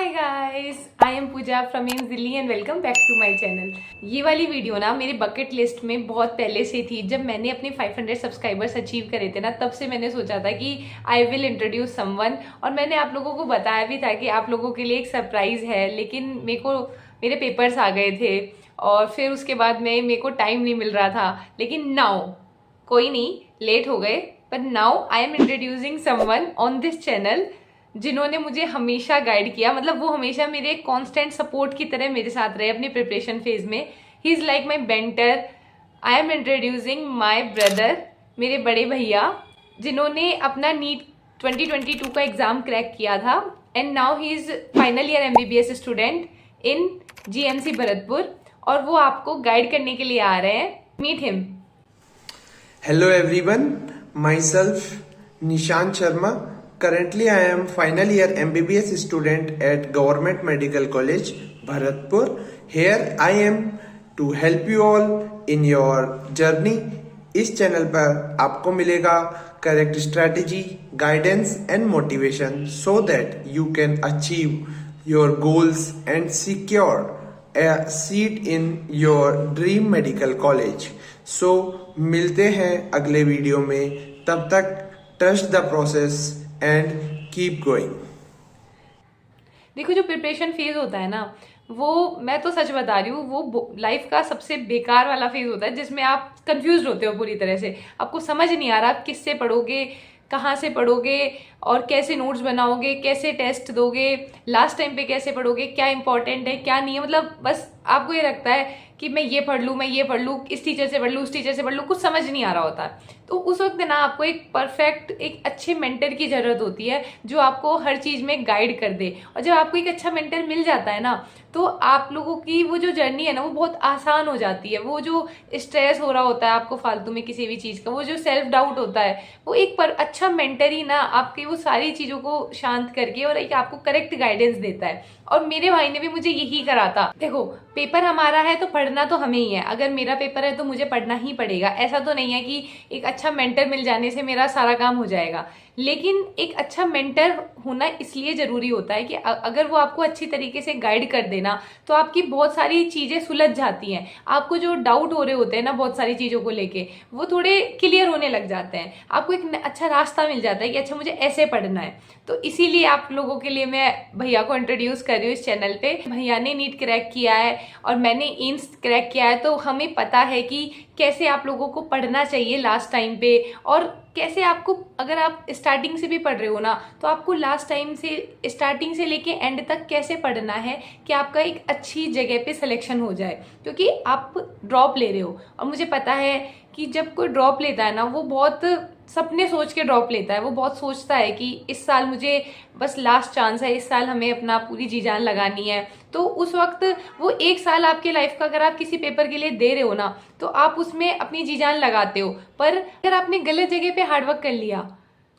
Guys, I am Pooja from AIIMS Delhi and welcome back to my channel. ये वाली video ना मेरी बकेट लिस्ट में बहुत पहले से थी। जब मैंने अपने 500 सब्सक्राइबर्स अचीव करे थे ना, तब से मैंने सोचा था कि आई विल इंट्रोड्यूस समवन। और मैंने आप लोगों को बताया भी था कि आप लोगों के लिए एक सरप्राइज है। लेकिन मेरे पेपर्स आ गए थे और फिर उसके बाद में मेरे को टाइम नहीं मिल रहा था। लेकिन नाउ कोई नहीं, लेट हो गए, पर now I am introducing someone on this channel जिन्होंने मुझे हमेशा गाइड किया। मतलब वो हमेशा मेरे कांस्टेंट सपोर्ट की तरह मेरे साथ रहे अपनी प्रिपरेशन फेज में। He is like my banter. I am introducing my brother, मेरे बड़े भैया, जिन्होंने अपना नीट 2022 का एग्जाम क्रैक किया था and now he is final year MBBS student in GMC Bharatpur. और वो आपको गाइड करने के लिए आ रहे हैं। Meet him. Hello everyone, myself Nishant Sharma. Currently I am final year MBBS student at Government Medical College, Bharatpur. Here I am to help you all in your journey. इस चैनल पर आपको मिलेगा correct strategy, guidance and motivation so that you can achieve your goals and secure a seat in your dream medical college. So मिलते हैं अगले video में। तब तक trust the process and keep going. देखो, जो प्रिपरेशन फेज होता है ना, वो मैं तो सच बता रही हूँ, वो लाइफ का सबसे बेकार वाला फेज होता है, जिसमें आप कंफ्यूज होते हो पूरी तरह से। आपको समझ नहीं आ रहा आप किससे पढ़ोगे, कहाँ से पढ़ोगे और कैसे नोट्स बनाओगे, कैसे टेस्ट दोगे, लास्ट टाइम पे कैसे पढ़ोगे, क्या इंपॉर्टेंट है क्या नहीं है। मतलब बस आपको ये लगता है कि मैं ये पढ़ लूँ, मैं ये पढ़ लूँ, इस टीचर से पढ़ लूँ, उस टीचर से पढ़ लूँ, कुछ समझ नहीं आ रहा होता। तो उस वक्त ना आपको एक परफेक्ट, एक अच्छे मेंटर की जरूरत होती है जो आपको हर चीज में गाइड कर दे। और जब आपको एक अच्छा मेंटर मिल जाता है ना, तो आप लोगों की वो जो जर्नी है ना, वो बहुत आसान हो जाती है। वो जो स्ट्रेस हो रहा होता है आपको फालतू में किसी भी चीज का, वो जो सेल्फ डाउट होता है, वो एक अच्छा मेंटर ही ना आपकी वो सारी चीजों को शांत करके और एक आपको करेक्ट गाइडेंस देता है। और मेरे भाई ने भी मुझे यही करा था। देखो, पेपर हमारा है तो पढ़ना तो हमें ही है। अगर मेरा पेपर है तो मुझे पढ़ना ही पड़ेगा। ऐसा तो नहीं है कि एक अच्छा मेंटर मिल जाने से मेरा सारा काम हो जाएगा। लेकिन एक अच्छा मेंटर होना इसलिए जरूरी होता है कि अगर वो आपको अच्छी तरीके से गाइड कर देना, तो आपकी बहुत सारी चीजें सुलझ जाती हैं। आपको जो डाउट हो रहे होते हैं ना बहुत सारी चीजों को लेके, वो थोड़े क्लियर होने लग जाते हैं। आपको एक अच्छा रास्ता मिल जाता है कि अच्छा मुझे ऐसे पढ़ना है। तो इसीलिए आप लोगों के लिए मैं भैया को इंट्रोड्यूस कर रही हूँ इस चैनल पे। भैया ने नीट क्रैक किया है और मैंने एम्स क्रैक किया है, तो हमें पता है कि कैसे आप लोगों को पढ़ना चाहिए लास्ट टाइम पे, और कैसे आपको, अगर आप स्टार्टिंग से भी पढ़ रहे हो ना, तो आपको लास्ट टाइम से, स्टार्टिंग से लेके एंड तक कैसे पढ़ना है कि आपका एक अच्छी जगह पे सिलेक्शन हो जाए। क्योंकि आप ड्रॉप ले रहे हो, और मुझे पता है कि जब कोई ड्रॉप लेता है ना, वो बहुत सपने सोच के ड्रॉप लेता है। वो बहुत सोचता है कि इस साल मुझे बस लास्ट चांस है, इस साल हमें अपना पूरी जी जान लगानी है। तो उस वक्त वो एक साल आपके लाइफ का अगर आप किसी पेपर के लिए दे रहे हो ना, तो आप उसमें अपनी जी जान लगाते हो। पर अगर आपने गलत जगह पे हार्डवर्क कर लिया,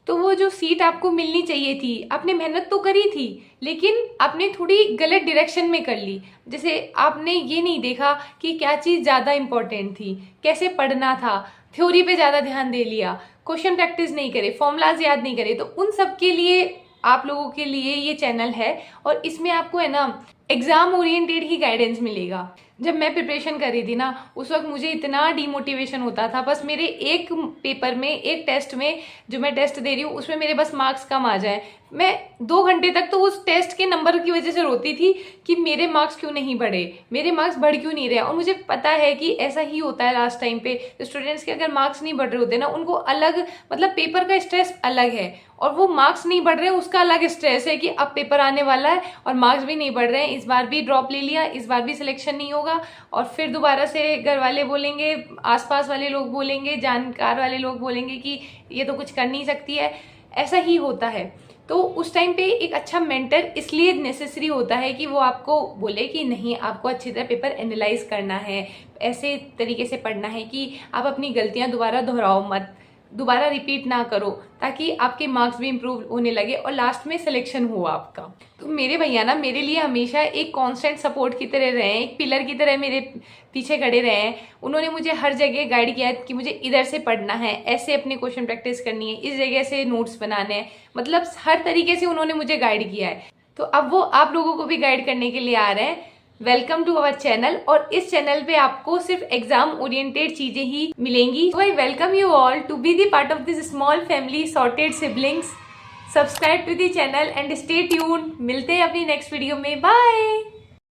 तो वो जो सीट आपको मिलनी चाहिए थी, आपने मेहनत तो करी थी, लेकिन आपने थोड़ी गलत डायरेक्शन में कर ली। जैसे आपने ये नहीं देखा कि क्या चीज ज्यादा इंपॉर्टेंट थी, कैसे पढ़ना था, थ्योरी पे ज्यादा ध्यान दे लिया, क्वेश्चन प्रैक्टिस नहीं करे, फॉर्मूलाज याद नहीं करे। तो उन सब के लिए, आप लोगों के लिए ये चैनल है। और इसमें आपको है ना एग्जाम ओरिएंटेड ही गाइडेंस मिलेगा। जब मैं प्रिपरेशन कर रही थी ना, उस वक्त मुझे इतना डीमोटिवेशन होता था। बस मेरे एक पेपर में, एक टेस्ट में, जो मैं टेस्ट दे रही हूँ उसमें मेरे बस मार्क्स कम आ जाए, मैं 2 घंटे तक तो उस टेस्ट के नंबर की वजह से रोती थी कि मेरे मार्क्स क्यों नहीं बढ़े, मेरे मार्क्स बढ़ क्यों नहीं रहे। और मुझे पता है कि ऐसा ही होता है लास्ट टाइम पे। स्टूडेंट्स के अगर मार्क्स नहीं बढ़ रहे होते ना, उनको अलग, मतलब पेपर का स्ट्रेस अलग है, और वो मार्क्स नहीं बढ़ रहे हैं उसका अलग स्ट्रेस है कि अब पेपर आने वाला है और मार्क्स भी नहीं बढ़ रहे हैं, इस बार भी ड्रॉप ले लिया, इस बार भी सिलेक्शन नहीं होगा। और फिर दोबारा से घर वाले बोलेंगे, आसपास वाले लोग बोलेंगे, जानकार वाले लोग बोलेंगे कि ये तो कुछ कर नहीं सकती है। ऐसा ही होता है। तो उस टाइम पे एक अच्छा मेंटर इसलिए नेसेसरी होता है कि वो आपको बोले कि नहीं, आपको अच्छी तरह पेपर एनालाइज करना है, ऐसे तरीके से पढ़ना है कि आप अपनी गलतियां दोबारा दोहराओ मत, दोबारा रिपीट ना करो, ताकि आपके मार्क्स भी इंप्रूव होने लगे और लास्ट में सिलेक्शन हो आपका। तो मेरे भैया ना मेरे लिए हमेशा एक कांस्टेंट सपोर्ट की तरह रहे हैं, एक पिलर की तरह मेरे पीछे खड़े रहे हैं। उन्होंने मुझे हर जगह गाइड किया है कि मुझे इधर से पढ़ना है, ऐसे अपनी क्वेश्चन प्रैक्टिस करनी है, इस जगह से नोट्स बनाने हैं। मतलब हर तरीके से उन्होंने मुझे गाइड किया है। तो अब वो आप लोगों को भी गाइड करने के लिए आ रहे हैं। Welcome to our channel. और इस चैनल पे आपको सिर्फ एग्जाम ओरिएंटेड चीजें ही मिलेंगी। So I welcome you all to be the part of this small family sorted siblings. Subscribe to the channel and stay tuned. मिलते हैं अपनी नेक्स्ट वीडियो में। बाय।